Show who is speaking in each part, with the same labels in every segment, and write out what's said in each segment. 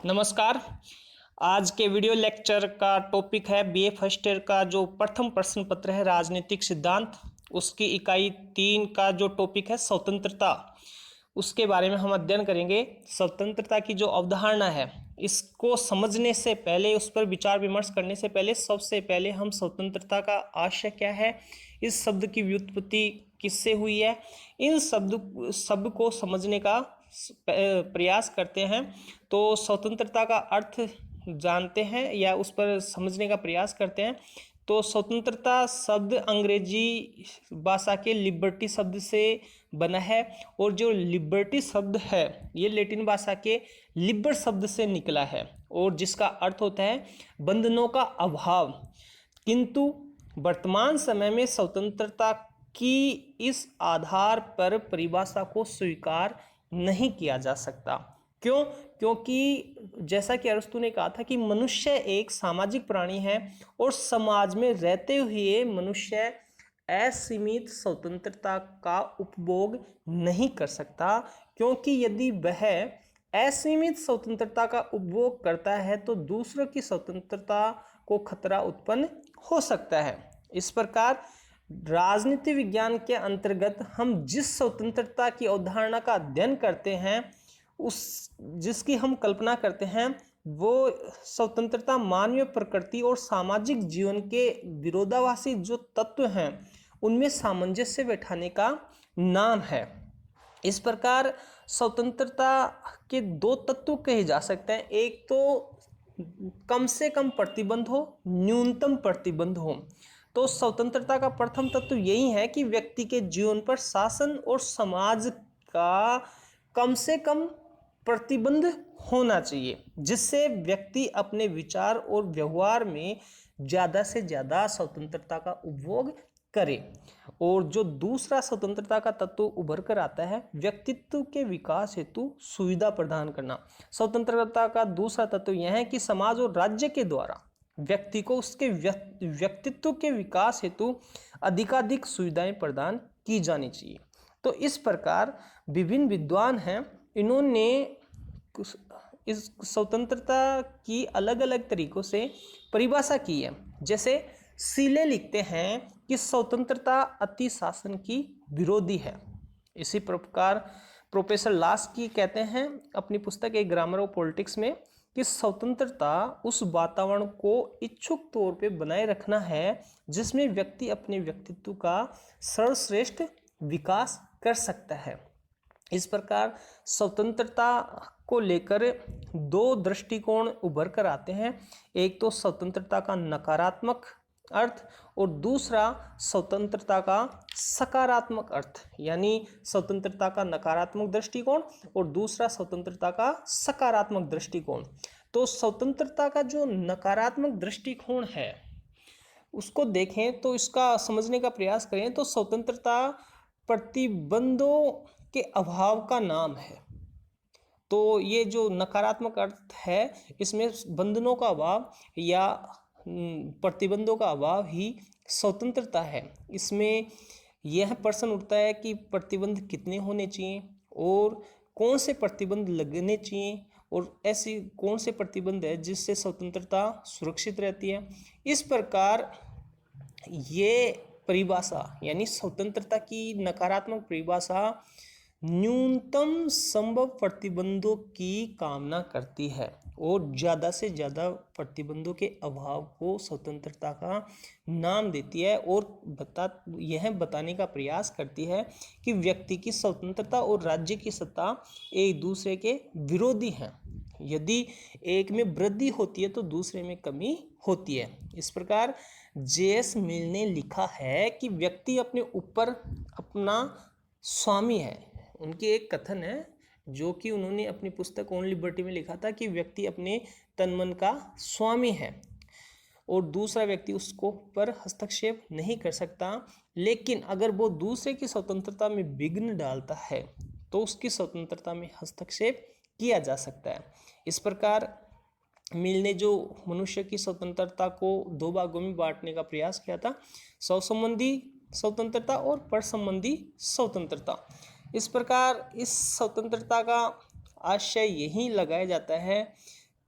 Speaker 1: नमस्कार। आज के वीडियो लेक्चर का टॉपिक है बीए फर्स्ट ईयर का जो प्रथम प्रश्न पत्र है राजनीतिक सिद्धांत, उसकी इकाई 3 का जो टॉपिक है स्वतंत्रता, उसके बारे में हम अध्ययन करेंगे। स्वतंत्रता की जो अवधारणा है, इसको समझने से पहले, उस पर विचार विमर्श करने से पहले, सबसे पहले हम स्वतंत्रता का आशय क्या है, इस शब्द की व्युत्पत्ति किससे हुई है, इन शब्द को समझने का प्रयास करते हैं। तो स्वतंत्रता का अर्थ जानते हैं या उस पर समझने का प्रयास करते हैं। तो स्वतंत्रता शब्द अंग्रेजी भाषा के लिबर्टी शब्द से बना है, और जो लिबर्टी शब्द है ये लैटिन भाषा के लिबर शब्द से निकला है, और जिसका अर्थ होता है बंधनों का अभाव। किंतु वर्तमान समय में स्वतंत्रता की इस आधार पर परिभाषा को स्वीकार नहीं किया जा सकता। क्यों? क्योंकि जैसा कि अरस्तु ने कहा था कि मनुष्य एक सामाजिक प्राणी है, और समाज में रहते हुए मनुष्य असीमित स्वतंत्रता का उपभोग नहीं कर सकता, क्योंकि यदि वह असीमित स्वतंत्रता का उपभोग करता है तो दूसरों की स्वतंत्रता को खतरा उत्पन्न हो सकता है। इस प्रकार राजनीति विज्ञान के अंतर्गत हम जिस स्वतंत्रता की अवधारणा का अध्ययन करते हैं, उस जिसकी हम कल्पना करते हैं, वो स्वतंत्रता मानवीय प्रकृति और सामाजिक जीवन के विरोधाभासी जो तत्व हैं उनमें सामंजस्य बैठाने का नाम है। इस प्रकार स्वतंत्रता के दो तत्व कहे जा सकते हैं। एक तो कम से कम प्रतिबंध हो, न्यूनतम प्रतिबंध हो। तो स्वतंत्रता का प्रथम तत्व यही है कि व्यक्ति के जीवन पर शासन और समाज का कम से कम प्रतिबंध होना चाहिए, जिससे व्यक्ति अपने विचार और व्यवहार में ज़्यादा से ज़्यादा स्वतंत्रता का उपभोग करे। और जो दूसरा स्वतंत्रता का तत्व उभर कर आता है, व्यक्तित्व के विकास हेतु सुविधा प्रदान करना। स्वतंत्रता का दूसरा तत्व यह है कि समाज और राज्य के द्वारा व्यक्ति को उसके व्यक्तित्व के विकास हेतु अधिकाधिक सुविधाएं प्रदान की जानी चाहिए। तो इस प्रकार विभिन्न विद्वान हैं, इन्होंने इस स्वतंत्रता की अलग अलग तरीकों से परिभाषा की है। जैसे सीले लिखते हैं कि स्वतंत्रता अति शासन की विरोधी है। इसी प्रकार प्रोफेसर लास्की कहते हैं अपनी पुस्तक ए ग्रामर ऑफ पॉलिटिक्स में कि स्वतंत्रता उस वातावरण को इच्छुक तौर पे बनाए रखना है जिसमें व्यक्ति अपने व्यक्तित्व का सर्वश्रेष्ठ विकास कर सकता है। इस प्रकार स्वतंत्रता को लेकर दो दृष्टिकोण उभर कर आते हैं। एक तो स्वतंत्रता का नकारात्मक अर्थ, और दूसरा स्वतंत्रता का सकारात्मक अर्थ, यानी स्वतंत्रता का नकारात्मक दृष्टिकोण और दूसरा स्वतंत्रता का सकारात्मक दृष्टिकोण। तो स्वतंत्रता का जो नकारात्मक दृष्टिकोण है उसको देखें तो इसका समझने का प्रयास करें तो स्वतंत्रता प्रतिबंधों के अभाव का नाम है। तो ये जो नकारात्मक अर्थ है, इसमें बंधनों का अभाव या प्रतिबंधों का अभाव ही स्वतंत्रता है। इसमें यह प्रश्न उठता है कि प्रतिबंध कितने होने चाहिए और कौन से प्रतिबंध लगने चाहिए, और ऐसी कौन से प्रतिबंध है जिससे स्वतंत्रता सुरक्षित रहती है। इस प्रकार ये परिभाषा यानी स्वतंत्रता की नकारात्मक परिभाषा न्यूनतम संभव प्रतिबंधों की कामना करती है और ज़्यादा से ज़्यादा प्रतिबंधों के अभाव को स्वतंत्रता का नाम देती है, और यह बताने का प्रयास करती है कि व्यक्ति की स्वतंत्रता और राज्य की सत्ता एक दूसरे के विरोधी हैं। यदि एक में वृद्धि होती है तो दूसरे में कमी होती है। इस प्रकार जे.एस. मिल ने लिखा है कि व्यक्ति अपने ऊपर अपना स्वामी है। उनकी एक कथन है जो कि उन्होंने अपनी पुस्तक ओन लिबर्टी में लिखा था कि व्यक्ति अपने तन मन का स्वामी है और दूसरा व्यक्ति उसको पर हस्तक्षेप नहीं कर सकता, लेकिन अगर वो दूसरे की स्वतंत्रता में विघ्न डालता है तो उसकी स्वतंत्रता में हस्तक्षेप किया जा सकता है। इस प्रकार मिल ने जो मनुष्य की स्वतंत्रता को दो भागों में बांटने का प्रयास किया था, स्व संबंधी स्वतंत्रता और पर संबंधी स्वतंत्रता। इस प्रकार इस स्वतंत्रता का आशय यही लगाया जाता है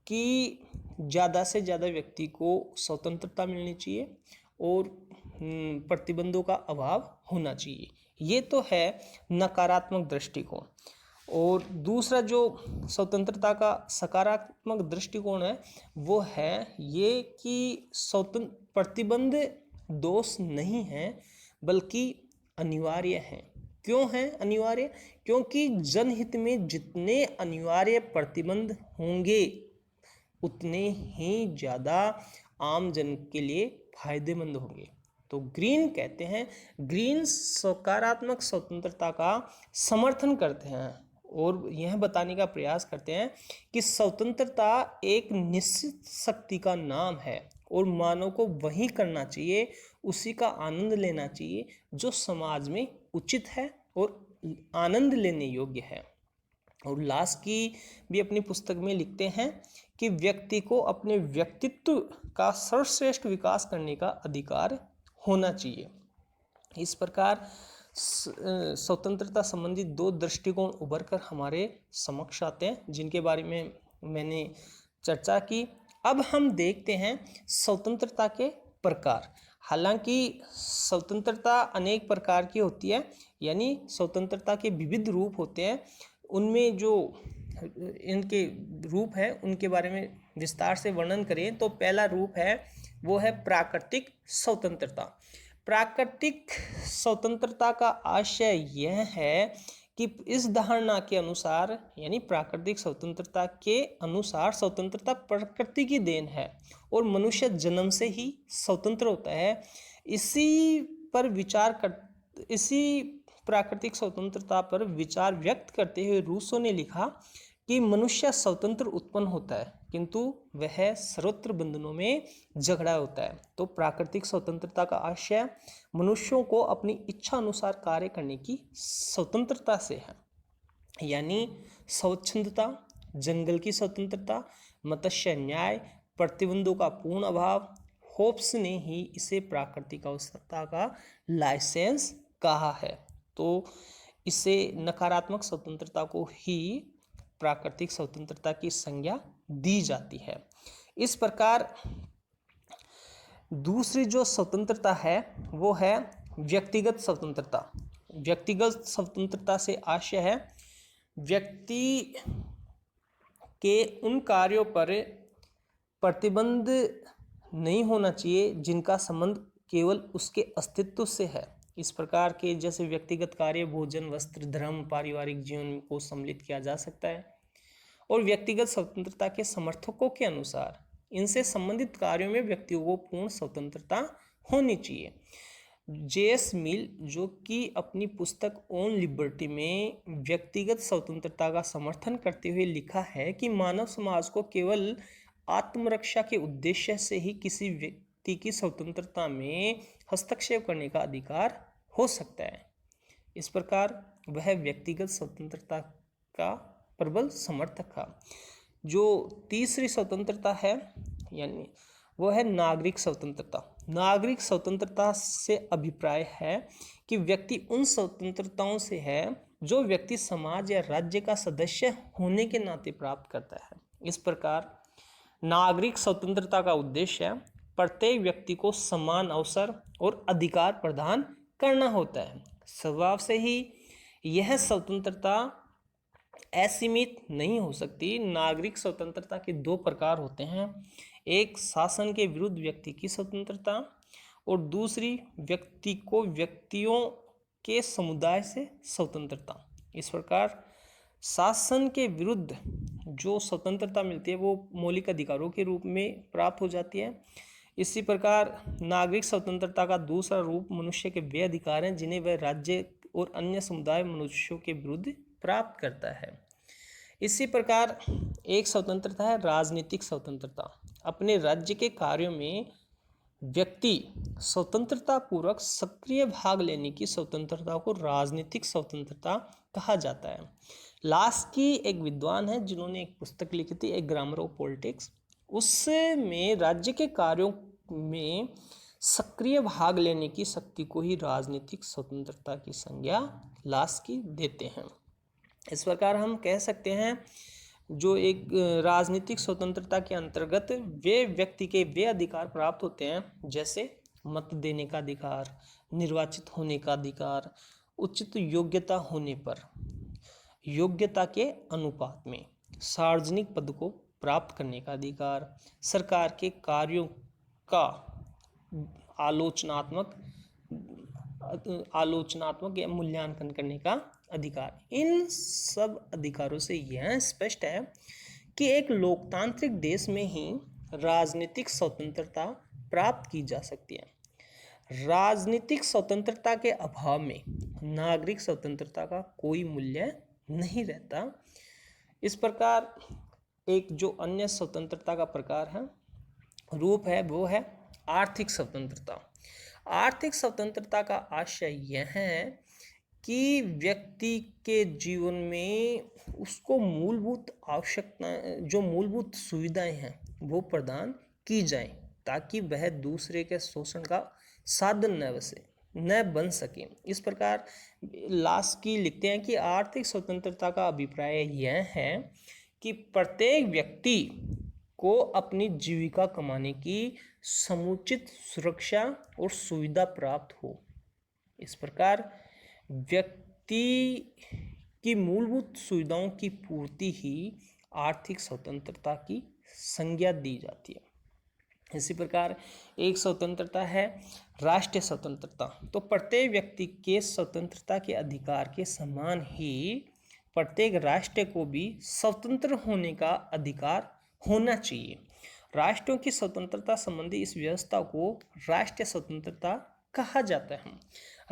Speaker 1: कि ज़्यादा से ज़्यादा व्यक्ति को स्वतंत्रता मिलनी चाहिए और प्रतिबंधों का अभाव होना चाहिए। ये तो है नकारात्मक दृष्टिकोण। और दूसरा जो स्वतंत्रता का सकारात्मक दृष्टिकोण है वो है ये कि प्रतिबंध दोष नहीं है बल्कि अनिवार्य है। क्यों है अनिवार्य? क्योंकि जनहित में जितने अनिवार्य प्रतिबंध होंगे उतने ही ज़्यादा आम जन के लिए फायदेमंद होंगे। तो ग्रीन कहते हैं, ग्रीन सकारात्मक स्वतंत्रता का समर्थन करते हैं और यह बताने का प्रयास करते हैं कि स्वतंत्रता एक निश्चित शक्ति का नाम है और मानव को वही करना चाहिए, उसी का आनंद लेना चाहिए जो समाज में उचित है और आनंद लेने योग्य है। और लास्की भी अपनी पुस्तक में लिखते हैं कि व्यक्ति को अपने व्यक्तित्व का सर्वश्रेष्ठ विकास करने का अधिकार होना चाहिए। इस प्रकार स्वतंत्रता संबंधी दो दृष्टिकोण उभर कर हमारे समक्ष आते हैं जिनके बारे में मैंने चर्चा की। अब हम देखते हैं स्वतंत्रता के प्रकार। हालांकि स्वतंत्रता अनेक प्रकार की होती है, यानी स्वतंत्रता के विविध रूप होते हैं। उनमें जो इनके रूप है उनके बारे में विस्तार से वर्णन करें तो पहला रूप है वो है प्राकृतिक स्वतंत्रता। प्राकृतिक स्वतंत्रता का आशय यह है कि इस धारणा के अनुसार, यानी प्राकृतिक स्वतंत्रता के अनुसार, स्वतंत्रता प्रकृति की देन है और मनुष्य जन्म से ही स्वतंत्र होता है। इसी प्राकृतिक स्वतंत्रता पर विचार व्यक्त करते हुए रूसो ने लिखा कि मनुष्य स्वतंत्र उत्पन्न होता है किंतु वह सर्वत्र बंधनों में झगड़ा होता है। तो प्राकृतिक स्वतंत्रता का आशय मनुष्यों को अपनी इच्छा अनुसार कार्य करने की स्वतंत्रता से है, यानी स्वच्छंदता, जंगल की स्वतंत्रता, मत्स्य न्याय, प्रतिबंधों का पूर्ण अभाव। होब्स ने ही इसे प्राकृतिक अवस्था का लाइसेंस कहा है। तो इसे नकारात्मक स्वतंत्रता को ही प्राकृतिक स्वतंत्रता की संज्ञा दी जाती है। इस प्रकार दूसरी जो स्वतंत्रता है वो है व्यक्तिगत स्वतंत्रता। व्यक्तिगत स्वतंत्रता से आशय है व्यक्ति के उन कार्यों पर प्रतिबंध नहीं होना चाहिए जिनका संबंध केवल उसके अस्तित्व से है। इस प्रकार के जैसे व्यक्तिगत कार्य भोजन, वस्त्र, धर्म, पारिवारिक जीवन को सम्मिलित किया जा सकता है। और व्यक्तिगत स्वतंत्रता के समर्थकों के अनुसार इनसे संबंधित कार्यों में व्यक्तियों को पूर्ण स्वतंत्रता होनी चाहिए। जेएस मिल, जो कि अपनी पुस्तक ऑन लिबर्टी में व्यक्तिगत स्वतंत्रता का समर्थन करते हुए लिखा है कि मानव समाज को केवल आत्मरक्षा के उद्देश्य से ही किसी व्यक्ति की स्वतंत्रता में हस्तक्षेप करने का अधिकार हो सकता है। इस प्रकार वह व्यक्तिगत स्वतंत्रता का प्रबल समर्थक था। जो तीसरी स्वतंत्रता है यानी वो है नागरिक स्वतंत्रता। नागरिक स्वतंत्रता से अभिप्राय है कि व्यक्ति उन स्वतंत्रताओं से है जो व्यक्ति समाज या राज्य का सदस्य होने के नाते प्राप्त करता है। इस प्रकार नागरिक स्वतंत्रता का उद्देश्य प्रत्येक व्यक्ति को समान अवसर और अधिकार प्रदान करना होता है। स्वभाव से ही यह स्वतंत्रता असीमित नहीं हो सकती। नागरिक स्वतंत्रता के दो प्रकार होते हैं, एक शासन के विरुद्ध व्यक्ति की स्वतंत्रता और दूसरी व्यक्ति को व्यक्तियों के समुदाय से स्वतंत्रता। इस प्रकार शासन के विरुद्ध जो स्वतंत्रता मिलती है वो मौलिक अधिकारों के रूप में प्राप्त हो जाती है। इसी प्रकार नागरिक स्वतंत्रता का दूसरा रूप मनुष्य के वे अधिकार हैं जिन्हें वह राज्य और अन्य समुदाय मनुष्यों के विरुद्ध प्राप्त करता है। इसी प्रकार एक स्वतंत्रता है राजनीतिक स्वतंत्रता। अपने राज्य के कार्यों में व्यक्ति स्वतंत्रता पूर्वक सक्रिय भाग लेने की स्वतंत्रता को राजनीतिक स्वतंत्रता कहा जाता है। लास्की एक विद्वान है जिन्होंने एक पुस्तक लिखी थी, एक ग्रामर ऑफ पॉलिटिक्स। उसमें राज्य के कार्यों में सक्रिय भाग लेने की शक्ति को ही राजनीतिक स्वतंत्रता की संज्ञा लास्की देते हैं। इस प्रकार हम कह सकते हैं जो एक राजनीतिक स्वतंत्रता के अंतर्गत वे व्यक्ति के वे अधिकार प्राप्त होते हैं, जैसे मत देने का अधिकार, निर्वाचित होने का अधिकार, उचित योग्यता होने पर, योग्यता के अनुपात में, सार्वजनिक पद को प्राप्त करने का अधिकार, सरकार के कार्यों का आलोचनात्मक या मूल्यांकन करने का अधिकार। इन सब अधिकारों से यह स्पष्ट है कि एक लोकतांत्रिक देश में ही राजनीतिक स्वतंत्रता प्राप्त की जा सकती है। राजनीतिक स्वतंत्रता के अभाव में नागरिक स्वतंत्रता का कोई मूल्य नहीं रहता। इस प्रकार एक जो अन्य स्वतंत्रता का प्रकार है, रूप है, वो है आर्थिक स्वतंत्रता। आर्थिक स्वतंत्रता का आशय यह है कि व्यक्ति के जीवन में उसको मूलभूत आवश्यकता, जो मूलभूत सुविधाएं हैं वो प्रदान की जाएं, ताकि वह दूसरे के शोषण का साधन न बन सके। इस प्रकार लास्की लिखते हैं कि आर्थिक स्वतंत्रता का अभिप्राय यह है कि प्रत्येक व्यक्ति को अपनी जीविका कमाने की समुचित सुरक्षा और सुविधा प्राप्त हो। इस प्रकार व्यक्ति की मूलभूत सुविधाओं की पूर्ति ही आर्थिक स्वतंत्रता की संज्ञा दी जाती है। इसी प्रकार एक स्वतंत्रता है राष्ट्रीय स्वतंत्रता। तो प्रत्येक व्यक्ति के स्वतंत्रता के अधिकार के समान ही प्रत्येक राष्ट्र को भी स्वतंत्र होने का अधिकार होना चाहिए। राष्ट्रों की स्वतंत्रता संबंधी इस व्यवस्था को राष्ट्रीय स्वतंत्रता कहा जाता है।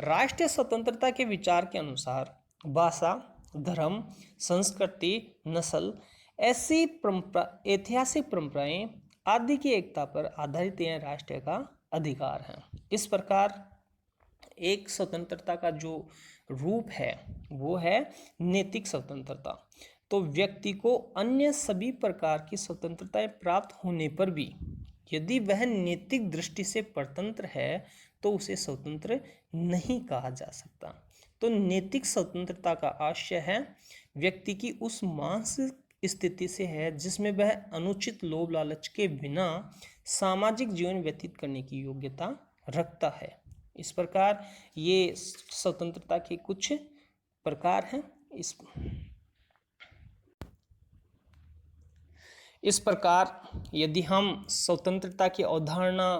Speaker 1: राष्ट्रीय स्वतंत्रता के विचार के अनुसार भाषा, धर्म, संस्कृति, नस्ल, ऐसी ऐतिहासिक परंपराएं आदि की एकता पर आधारित यह राष्ट्र का अधिकार है। इस प्रकार एक स्वतंत्रता का जो रूप है वो है नैतिक स्वतंत्रता। तो व्यक्ति को अन्य सभी प्रकार की स्वतंत्रताएं प्राप्त होने पर भी यदि वह नैतिक दृष्टि से परतंत्र है तो उसे स्वतंत्र नहीं कहा जा सकता। तो नैतिक स्वतंत्रता का आशय है व्यक्ति की उस मानसिक स्थिति से है जिसमें वह अनुचित लोभ लालच के बिना सामाजिक जीवन व्यतीत करने की योग्यता रखता है। इस प्रकार ये स्वतंत्रता के कुछ प्रकार हैं। इस प्रकार यदि हम स्वतंत्रता की अवधारणा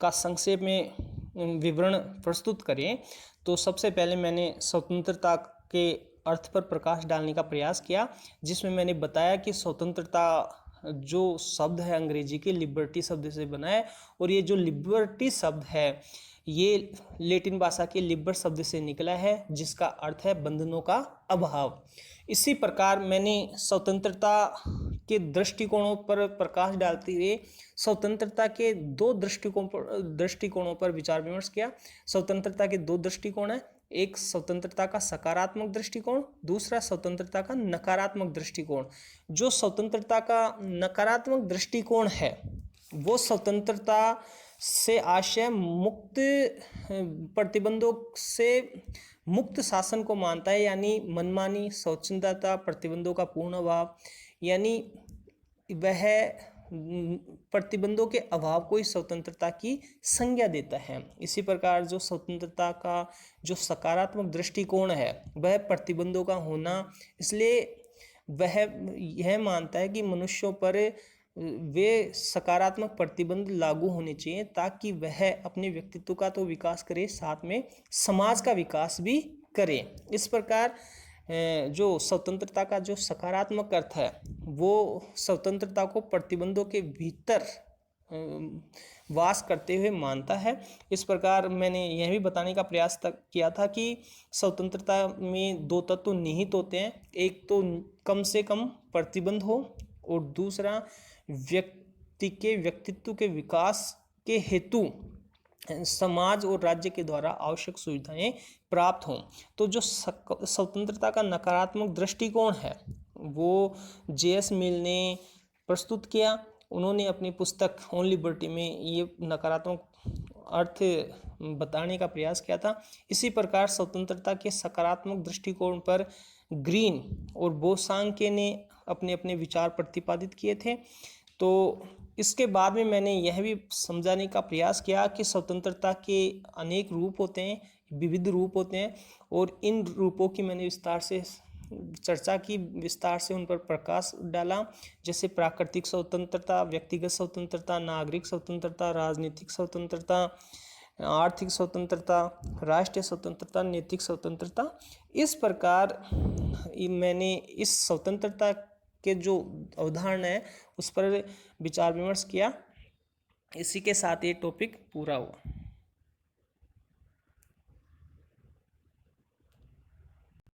Speaker 1: का संक्षेप में विवरण प्रस्तुत करें तो सबसे पहले मैंने स्वतंत्रता के अर्थ पर प्रकाश डालने का प्रयास किया, जिसमें मैंने बताया कि स्वतंत्रता जो शब्द है अंग्रेजी के लिबर्टी शब्द से बना है, और ये जो लिबर्टी शब्द है ये लैटिन भाषा के लिबर शब्द से निकला है, जिसका अर्थ है बंधनों का अभाव। इसी प्रकार मैंने स्वतंत्रता के दृष्टिकोणों पर प्रकाश डालते हुए स्वतंत्रता के दो दृष्टिकोणों पर विचार विमर्श किया। स्वतंत्रता के दो दृष्टिकोण हैं, एक स्वतंत्रता का सकारात्मक दृष्टिकोण, दूसरा स्वतंत्रता का नकारात्मक दृष्टिकोण। जो स्वतंत्रता का नकारात्मक दृष्टिकोण है वो स्वतंत्रता से आशय मुक्त प्रतिबंधों से मुक्त शासन को मानता है, यानी मनमानी, स्वच्छंदता, प्रतिबंधों का पूर्ण अभाव, यानी वह प्रतिबंधों के अभाव को ही स्वतंत्रता की संज्ञा देता है। इसी प्रकार जो स्वतंत्रता का जो सकारात्मक दृष्टिकोण है वह प्रतिबंधों का होना, इसलिए वह यह मानता है कि मनुष्यों पर वे सकारात्मक प्रतिबंध लागू होने चाहिए ताकि वह अपने व्यक्तित्व का तो विकास करे, साथ में समाज का विकास भी करे। इस प्रकार जो स्वतंत्रता का जो सकारात्मक अर्थ है वो स्वतंत्रता को प्रतिबंधों के भीतर वास करते हुए मानता है। इस प्रकार मैंने यह भी बताने का प्रयास किया था कि स्वतंत्रता में दो तत्व निहित होते हैं, एक तो कम से कम प्रतिबंध हो और दूसरा व्यक्ति के व्यक्तित्व के विकास के हेतु समाज और राज्य के द्वारा आवश्यक सुविधाएं प्राप्त हों। तो जो स्वतंत्रता का नकारात्मक दृष्टिकोण है वो जे.एस. मिल ने प्रस्तुत किया। उन्होंने अपनी पुस्तक ऑन लिबर्टी में ये नकारात्मक अर्थ बताने का प्रयास किया था। इसी प्रकार स्वतंत्रता के सकारात्मक दृष्टिकोण पर ग्रीन और बोसांके ने अपने अपने विचार प्रतिपादित किए थे। तो इसके बाद में मैंने यह भी समझाने का प्रयास किया कि स्वतंत्रता के अनेक रूप होते हैं, विविध रूप होते हैं, और इन रूपों की मैंने विस्तार से चर्चा की, विस्तार से उन पर प्रकाश डाला। जैसे प्राकृतिक स्वतंत्रता, व्यक्तिगत स्वतंत्रता, नागरिक स्वतंत्रता, राजनीतिक स्वतंत्रता, आर्थिक स्वतंत्रता, राष्ट्रीय स्वतंत्रता, नैतिक स्वतंत्रता। इस प्रकार मैंने इस स्वतंत्रता के जो अवधारणा है उस पर विचार विमर्श किया। इसी के साथ ये टॉपिक पूरा हुआ।